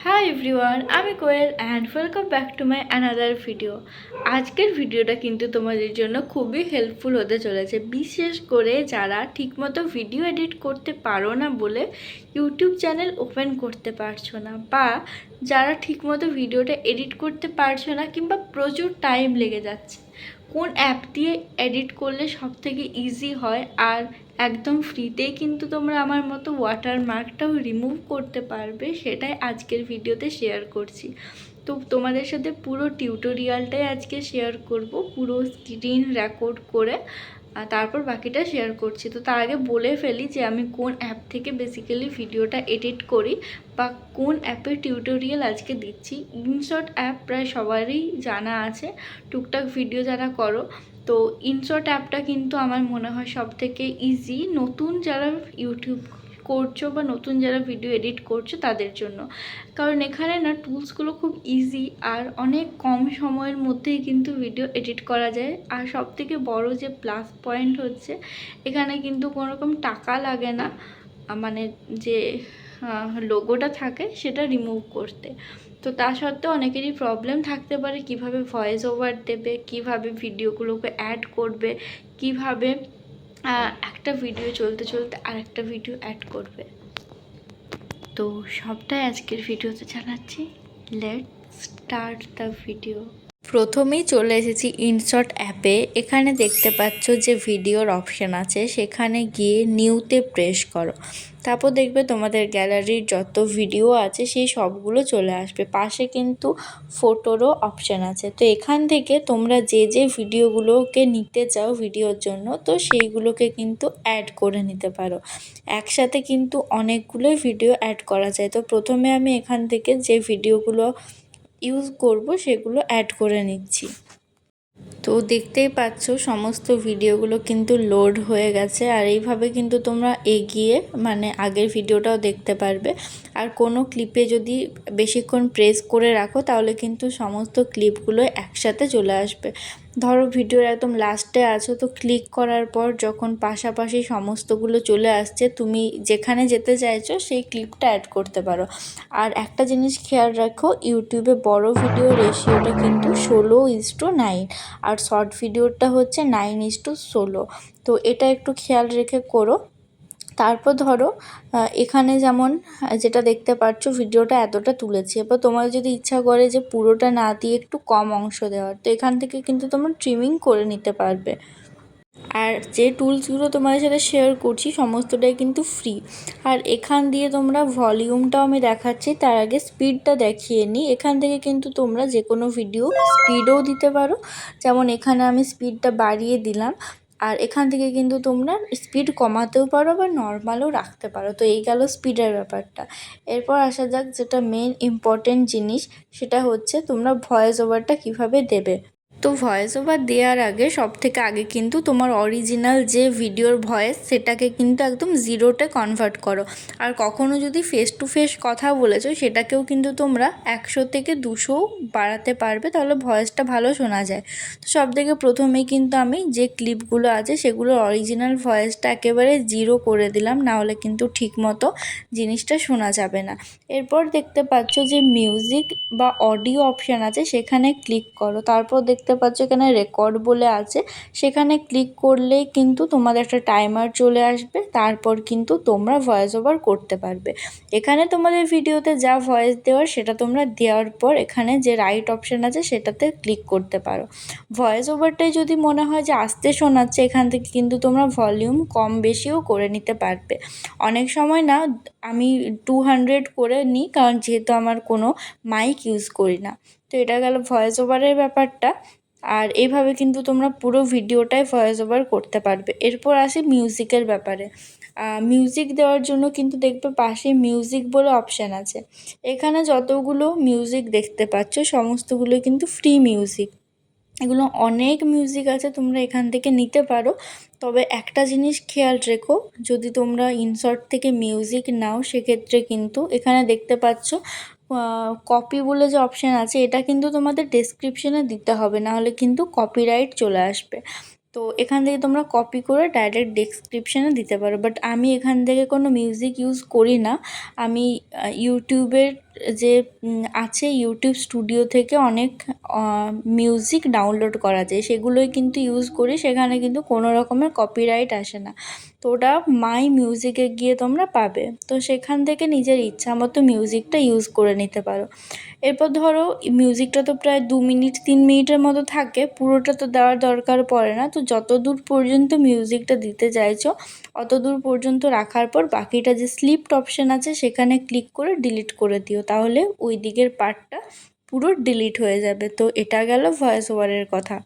High everyone, আমি Koyel and welcome back to my another video. আজকের ভিডিওটা কিন্তু তোমাদের জন্য খুবই হেল্পফুল হতে চলেছে, বিশেষ করে যারা ঠিকমতো ভিডিও এডিট করতে পারো না বলে ইউটিউব চ্যানেল ওপেন করতে পারছো না, বা যারা ঠিকমতো ভিডিওটা এডিট করতে পারছো না কিংবা প্রচুর টাইম লেগে যাচ্ছে। কোন অ্যাপ দিয়ে এডিট করলে সবথেকে ইজি হয় আর একদম ফ্রিতেই কিন্তু তোমরা আমার মতো ওয়াটারমার্কটাও রিমুভ করতে পারবে, সেটাই আজকের ভিডিওতে শেয়ার করছি। তো তোমাদের সাথে পুরো টিউটোরিয়ালটাই আজকে শেয়ার করব, পুরো স্ক্রিন রেকর্ড করে, আর তারপর বাকিটা শেয়ার করছি। তো তার আগে বলে ফেলি যে আমি কোন অ্যাপ থেকে বেসিক্যালি ভিডিওটা এডিট করি বা কোন অ্যাপের টিউটোরিয়াল আজকে দিচ্ছি। ইনশর্ট অ্যাপ প্রায় সবারই জানা আছে, টুকটাক ভিডিও যারা করো। তো ইনশর্ট অ্যাপটা কিন্তু আমার মনে হয় সব থেকে ইজি নতুন যারা ইউটিউব করছো বা নতুন যারা ভিডিও এডিট করছো তাদের জন্য, কারণ এখানে না টুলসগুলো খুব ইজি আর অনেক কম সময়ের মধ্যেই কিন্তু ভিডিও এডিট করা যায়। আর সব থেকে বড়ো যে প্লাস পয়েন্ট হচ্ছে, এখানে কিন্তু কোনো রকম টাকা লাগে না, মানে যে লোগোটা থাকে সেটা রিমুভ করতে। তো তা সত্ত্বেও অনেকেরই প্রবলেম থাকতে পারে কিভাবে ভয়েস ওভার দেবে, কিভাবে ভিডিওগুলোকে অ্যাড করবে, কিভাবে একটা ভিডিও চলতে চলতে আরেকটা ভিডিও অ্যাড করবে। তো সবটাই আজকের ভিডিওতে জানাচ্ছি। Let's start the video. প্রথমেই চলে এসেছি ইনশর্ট অ্যাপে। এখানে দেখতে পাচ্ছ যে ভিডিওর অপশান আছে, সেখানে গিয়ে নিউতে প্রেস করো। তারপর দেখবে তোমাদের গ্যালারির যত ভিডিও আছে সেই সবগুলো চলে আসবে। পাশে কিন্তু ফটোরও অপশান আছে। তো এখান থেকে তোমরা যে যে ভিডিওগুলোকে নিতে চাও ভিডিওর জন্য, তো সেইগুলোকে কিন্তু অ্যাড করে নিতে পারো। একসাথে কিন্তু অনেকগুলোই ভিডিও অ্যাড করা যায়। তো প্রথমে আমি এখান থেকে যে ভিডিওগুলো ইউজ করব সেগুলো অ্যাড করে নিচ্ছি। তো দেখতেই পাচ্ছ সমস্ত ভিডিওগুলো কিন্তু লোড হয়ে গেছে, আর এইভাবে কিন্তু তোমরা এগিয়ে মানে আগের ভিডিওটাও দেখতে পারবে। আর কোনো ক্লিপে যদি বেশিক্ষণ প্রেস করে রাখো তাহলে কিন্তু সমস্ত ক্লিপগুলো একসাথে চলে আসবে। ধরো ভিডিওর একদম লাস্টে আছো, তো ক্লিক করার পর যখন পাশাপাশি সমস্তগুলো চলে আসছে, তুমি যেখানে যেতে চাইছো সেই ক্লিপটা অ্যাড করতে পারো। আর একটা জিনিস খেয়াল রাখো, ইউটিউবে বড় ভিডিও রেশিওটা কিন্তু 16:9, আর শর্ট ভিডিওটা হচ্ছে 9:16। তো এটা একটু খেয়াল রেখে করো। তারপর ধরো এখানে যেমন যেটা দেখতে পাচ্ছ ভিডিওটা এতটা তুলেছি, এবার তোমার যদি ইচ্ছা করে যে পুরোটা না দিয়ে একটু কম অংশ দেওয়ার, তো এখান থেকে কিন্তু তোমরা ট্রিমিং করে নিতে পারবে। আর যে টুলসগুলো তোমাদের সাথে শেয়ার করছি সমস্তটাই কিন্তু ফ্রি। আর এখান দিয়ে তোমরা ভলিউমটাও আমি দেখাচ্ছি, তার আগে স্পিডটা দেখিয়ে নিই। এখান থেকে কিন্তু তোমরা যে কোনো ভিডিও স্পিডও দিতে পারো, যেমন এখানে আমি স্পিডটা বাড়িয়ে দিলাম। আর এখান থেকে কিন্তু তোমরা স্পিড কমাতেও পারো বা নর্মালও রাখতে পারো। তো এই গেল স্পিডের ব্যাপারটা। এরপর আসা যাক যেটা মেন ইম্পর্টেন্ট জিনিস, সেটা হচ্ছে তোমরা ভয়েস ওভারটা কীভাবে দেবে। তো ভয়েস ওভার দেওয়ার আগে সবথেকে আগে কিন্তু তোমার অরিজিনাল যে ভিডিওর ভয়েস সেটাকে কিন্তু একদম জিরোতে কনভার্ট করো। আর কখনো যদি ফেস টু ফেস কথা বলেছো সেটাকেও কিন্তু তোমরা 100 থেকে 200 বাড়াতে পারবে, তাহলে ভয়েসটা ভালো শোনা যায়। তো সব থেকে প্রথমেই কিন্তু আমি যে ক্লিপগুলো আছে সেগুলোর অরিজিনাল ভয়েসটা একেবারে জিরো করে দিলাম, নাহলে কিন্তু ঠিকমতো জিনিসটা শোনা যাবে না। এরপর দেখতে পাচ্ছ যে মিউজিক বা অডিও অপশান আছে, সেখানে ক্লিক করো। তারপর দেখতে পাচ্ছ এখানে রেকর্ড বলে আছে, সেখানে ক্লিক করলেই কিন্তু তোমাদের একটা টাইমার চলে আসবে। তারপর কিন্তু তোমরা ভয়েস ওভার করতে পারবে। এখানে তোমাদের ভিডিওতে যা ভয়েস দেওয়ার সেটা তোমরা দেওয়ার পর এখানে যে রাইট অপশান আছে সেটাতে ক্লিক করতে পারো। ভয়েস ওভারটাই যদি মনে হয় যে আস্তে শোনাচ্ছে, এখান থেকে কিন্তু তোমরা ভলিউম কম বেশিও করে নিতে পারবে। অনেক সময় না আমি 200 করে নিই, কারণ যেহেতু আমার কোনো মাইক ইউজ করি না। তো এটা গেল ভয়েস ওভারের ব্যাপারটা। আর এইভাবে কিন্তু তোমরা পুরো ভিডিওটাই ভয়েস ওভার করতে পারবে। এরপর আসি মিউজিকের ব্যাপারে। মিউজিক দেওয়ার জন্য কিন্তু দেখবে পাশে মিউজিক বলে অপশান আছে। এখানে যতগুলো মিউজিক দেখতে পাচ্ছ সমস্তগুলো কিন্তু ফ্রি মিউজিক। এগুলো অনেক মিউজিক আছে, তোমরা এখান থেকে নিতে পারো। তবে একটা জিনিস খেয়াল রেখো, যদি তোমরা ইনশর্ট থেকে মিউজিক নাও সেক্ষেত্রে কিন্তু এখানে দেখতে পাচ্ছ কপি বলে যে অপশান আছে, এটা কিন্তু তোমাদের ডেসক্রিপশানে দিতে হবে, নাহলে কিন্তু কপিরাইট চলে আসবে। তো এখান থেকে তোমরা কপি করে ডাইরেক্ট ডেসক্রিপশানে দিতে পারো, বাট আমি এখান থেকে কোনো মিউজিক ইউজ করি না। আমি ইউটিউবের যে আছে ইউটিউব স্টুডিও থেকে অনেক মিউজিক ডাউনলোড করা যায়, সেগুলোই কিন্তু ইউজ করি। সেখানে কিন্তু কোনো রকমের কপিরাইট আসে না। তো ওটা মাই মিউজিকে গিয়ে তোমরা পাবে। তো সেখান থেকে নিজের ইচ্ছা মতো মিউজিকটা ইউজ করে নিতে পারো। এরপর ধরো মিউজিকটা তো প্রায় 2 মিনিট 3 মিনিটের মতো থাকে, পুরোটা তো দেওয়ার দরকার পড়ে না। তো যত দূর পর্যন্ত মিউজিকটা দিতে চাইছো অত দূর পর্যন্ত রাখার পর বাকিটা যে স্লিপড অপশান আছে সেখানে ক্লিক করে ডিলিট করে দিও, তাহলে ওই দিকের পার্টটা পুরো ডিলিট হয়ে যাবে। তো এটা গেল ভয়েস ওভারের কথা।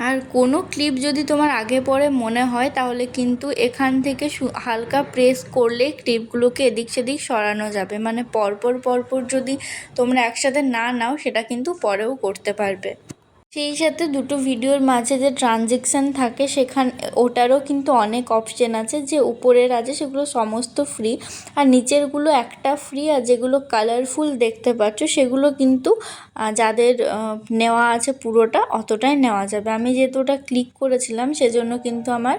আর কোনো ক্লিপ যদি তোমার আগে পরে মনে হয় তাহলে কিন্তু এখান থেকে হালকা প্রেস করলে ক্লিপগুলোকে এদিক সেদিক সরানো যাবে। মানে পরপর যদি তোমরা একসাথে না নাও সেটা কিন্তু পরেও করতে পারবে। সেই সাথে দুটো ভিডিওর মাঝে যে ট্রানজেকশান থাকে সেখানে ওটারও কিন্তু অনেক অপশান আছে। যে উপরের আছে সেগুলো সমস্ত ফ্রি, আর নিচেরগুলো একটা ফ্রি, আর যেগুলো কালারফুল দেখতে পাচ্ছ সেগুলো কিন্তু যাদের নেওয়া আছে পুরোটা অতটাই নেওয়া যাবে। আমি যেহেতু ওটা ক্লিক করেছিলাম সেজন্য কিন্তু আমার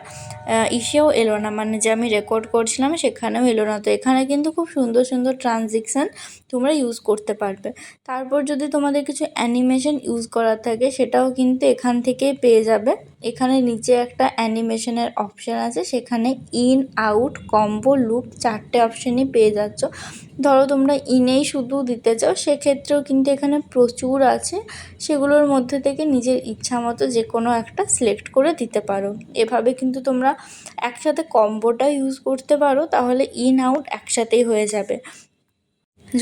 ইসেও এলো না, মানে যে আমি রেকর্ড করছিলাম সেখানেও এলো না। তো এখানে কিন্তু খুব সুন্দর সুন্দর ট্রানজেকশান তোমরা ইউজ করতে পারবে। তারপর যদি তোমাদের কিছু অ্যানিমেশন ইউজ করার থাকে সেটাও কিন্তু এখান থেকেই পেয়ে যাবে। এখানে নিচে একটা অ্যানিমেশনের অপশান আছে, সেখানে ইন আউট কম্বো লুপ 4টে অপশানই পেয়ে যাচ্ছ। ধরো তোমরা ইনেই শুধু দিতে চাও সেক্ষেত্রেও কিন্তু এখানে প্রচুর আছে, সেগুলোর মধ্যে থেকে নিজের ইচ্ছা মতো যে কোনো একটা সিলেক্ট করে দিতে পারো। এভাবে কিন্তু তোমরা একসাথে কম্বোটা ইউজ করতে পারো, তাহলে ইন আউট একসাথেই হয়ে যাবে।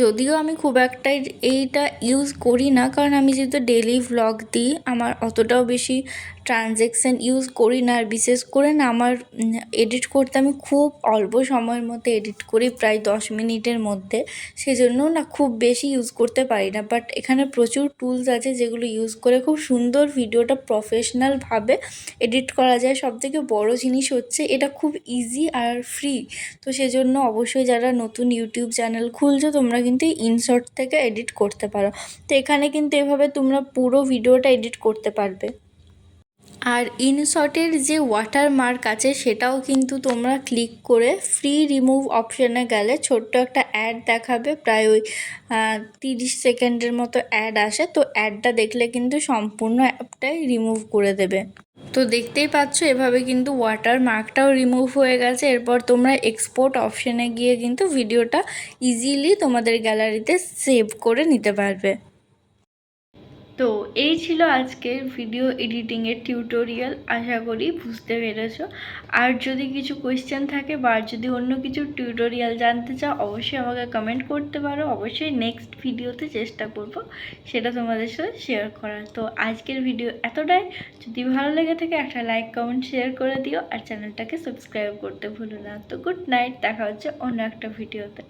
যদিও আমি খুব একটা এইটা ইউজ করি না, কারণ আমি যেহেতু ডেলি ভ্লগ দিই আমার অতটাও বেশি ট্রানজ্যাকশান ইউজ করি না। আর বিশেষ করে না আমার এডিট করতে আমি খুব অল্প সময়ের মধ্যে এডিট করি, প্রায় 10 মিনিটের মধ্যে, সেজন্য না খুব বেশি ইউজ করতে পারি না। বাট এখানে প্রচুর টুলস আছে যেগুলো ইউজ করে খুব সুন্দর ভিডিওটা প্রফেশনালভাবে এডিট করা যায়। সবথেকে বড় জিনিস হচ্ছে এটা খুব ইজি আর ফ্রি। তো সেজন্য অবশ্যই যারা নতুন ইউটিউব চ্যানেল খুলছো তোমরা কিন্তু ইনশর্ট থেকে এডিট করতে পারো। তো এখানে কিন্তু এভাবে তোমরা পুরো ভিডিওটা এডিট করতে পারবে। আর ইনশটের যে ওয়াটারমার্ক আছে সেটাও কিন্তু তোমরা ক্লিক করে ফ্রি রিমুভ অপশানে গেলে ছোট্ট একটা অ্যাড দেখাবে, প্রায় ওই 30 সেকেন্ডের মতো অ্যাড আসে। তো অ্যাডটা দেখলে কিন্তু সম্পূর্ণ অ্যাপটাই রিমুভ করে দেবে। তো দেখতেই পাচ্ছ এভাবে কিন্তু ওয়াটারমার্কটাও রিমুভ হয়ে গেছে। এরপর তোমরা এক্সপোর্ট অপশানে গিয়ে কিন্তু ভিডিওটা ইজিলি তোমাদের গ্যালারিতে সেভ করে নিতে পারবে। তো এই ছিল আজকের ভিডিও এডিটিংয়ের টিউটোরিয়াল, আশা করি বুঝতে পেরেছো। আর যদি কিছু কোয়েশ্চেন থাকে বা যদি অন্য কিছু টিউটোরিয়াল জানতে চাও অবশ্যই আমাকে কমেন্ট করতে পারো। অবশ্যই নেক্সট ভিডিওতে চেষ্টা করব সেটা তোমাদের সাথে শেয়ার করার। তো আজকের ভিডিও এতটাই। যদি ভালো লেগে থাকে একটা লাইক কমেন্ট শেয়ার করে দিও, আর চ্যানেলটাকে সাবস্ক্রাইব করতে ভুলো না। তো গুড নাইট, দেখা হচ্ছে অন্য একটা ভিডিওতে।